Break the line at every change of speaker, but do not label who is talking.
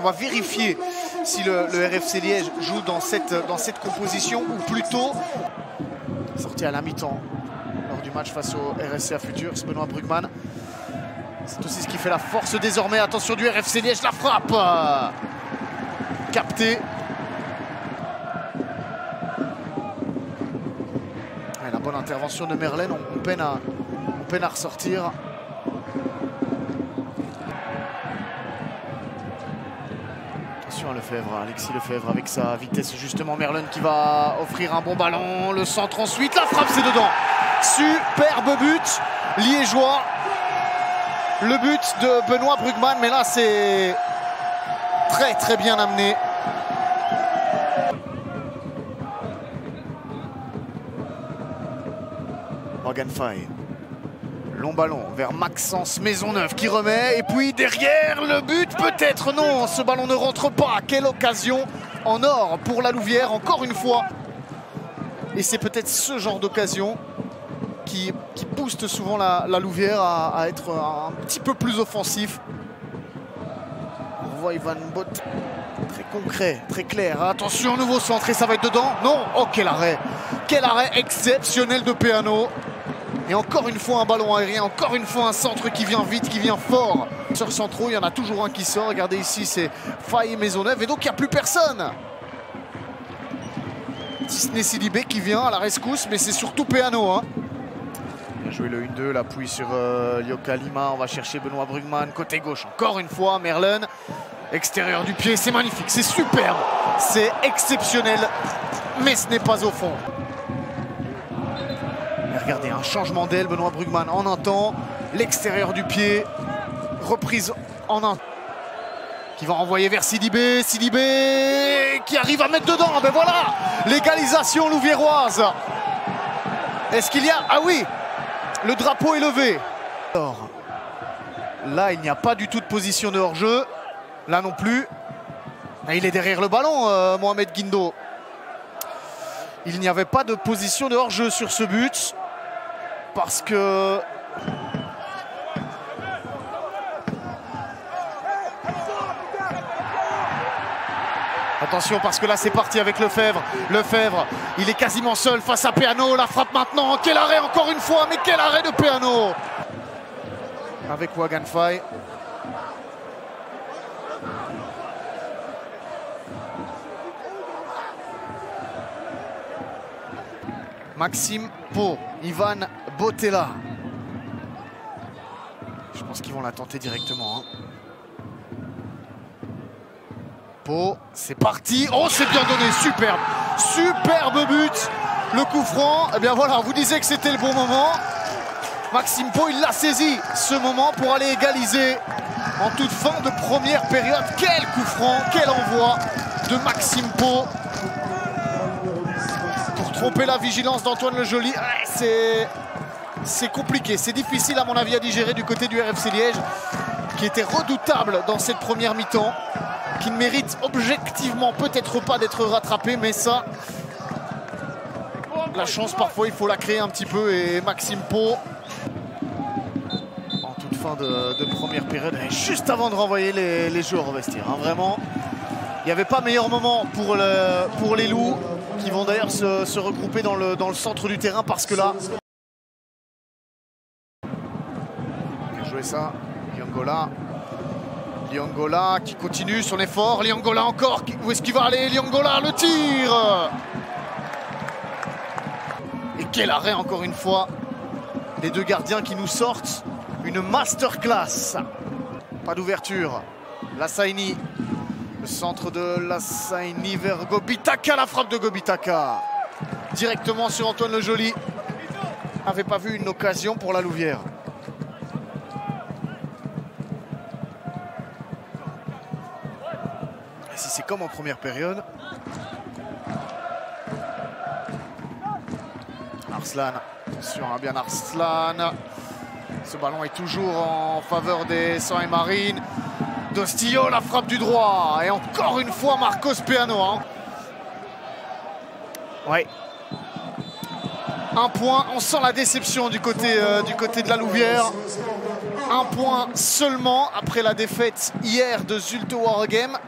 On va vérifier si le RFC Liège joue dans cette composition ou plutôt sorti à la mi-temps lors du match face au RSCA Futur, c'est Benoît Brugman. C'est aussi ce qui fait la force désormais. Attention du RFC Liège, la frappe captée. La bonne intervention de Merlène, on peine à ressortir. Attention à Lefebvre, Alexis Lefebvre avec sa vitesse justement. Merlène qui va offrir un bon ballon. Le centre ensuite, la frappe c'est dedans. Superbe but liégeois. Le but de Benoît Brugman, mais là c'est très bien amené. Morgan Fay. Long ballon vers Maxence Maisonneuve qui remet. Et puis derrière le but, peut-être non. Ce ballon ne rentre pas. Quelle occasion en or pour la Louvière, encore une fois. Et c'est peut-être ce genre d'occasion qui booste souvent la Louvière à être un petit peu plus offensif. On voit Ivan Bot très concret, très clair. Attention, nouveau centre et ça va être dedans. Non, oh quel arrêt exceptionnel de Peano. Et encore une fois un ballon aérien, encore une fois un centre qui vient vite, qui vient fort. Sur centraux, il y en a toujours un qui sort. Regardez ici, c'est Fay et Maisonneuve. Et donc il n'y a plus personne. Disney Sidibé qui vient à la rescousse, mais c'est surtout Peano. Hein. Bien joué le 1-2, l'appui sur Lyoka Lima. On va chercher Benoît Brugman. Côté gauche, encore une fois, Merlène. Extérieur du pied, c'est magnifique, c'est superbe. C'est exceptionnel, mais ce n'est pas au fond. Regardez, un changement d'aile, Benoît Brugman en un temps, l'extérieur du pied, reprise en un, qui va renvoyer vers Sidibé, Sidibé qui arrive à mettre dedans, ben voilà, l'égalisation louviéroise. Est-ce qu'il y a, ah oui, le drapeau est levé. Alors, là il n'y a pas du tout de position de hors-jeu, là non plus, il est derrière le ballon, Mohamed Guindo. Il n'y avait pas de position de hors-jeu sur ce but. Parce que attention, parce que là c'est parti avec Lefebvre. Lefebvre, il est quasiment seul face à Peano. La frappe maintenant. Quel arrêt encore une fois, mais quel arrêt de Peano. Avec Morgan Fay. Maxime Pau, Ivan Botella. Je pense qu'ils vont la tenter directement. Hein. Pau, c'est parti. Oh, c'est bien donné, superbe. Superbe but. Le coup franc, eh bien voilà, on vous disait que c'était le bon moment. Maxime Pau, il l'a saisi, ce moment, pour aller égaliser en toute fin de première période. Quel coup franc, quel envoi de Maxime Pau. Tromper la vigilance d'Antoine Le Joly, c'est compliqué, c'est difficile à mon avis à digérer du côté du RFC Liège, qui était redoutable dans cette première mi-temps, qui ne mérite objectivement peut-être pas d'être rattrapé, mais ça, la chance parfois il faut la créer un petit peu. Et Maxime Pau, en toute fin de première période, juste avant de renvoyer les joueurs au vestiaire, hein, vraiment, il n'y avait pas meilleur moment pour les Loups, qui vont d'ailleurs se regrouper dans le centre du terrain, parce que là... Bien joué ça, Liongola qui continue son effort, Liongola encore, où est-ce qu'il va aller? Liongola, le tir. Et quel arrêt encore une fois, les deux gardiens qui nous sortent une masterclass. Pas d'ouverture, Lassaini. Le centre de Lassaini vers Gobitaka, la frappe de Gobitaka. Directement sur Antoine Le Joly. N'avait pas vu une occasion pour la Louvière. Et si c'est comme en première période. Arslan, attention à bien Arslan. Ce ballon est toujours en faveur des Sang et Marine. Dostillo, la frappe du droit. Et encore une fois, Marcos Peano. Hein. Ouais. Un point, on sent la déception du côté de la Louvière. Un point seulement après la défaite hier de Zulte Waregem.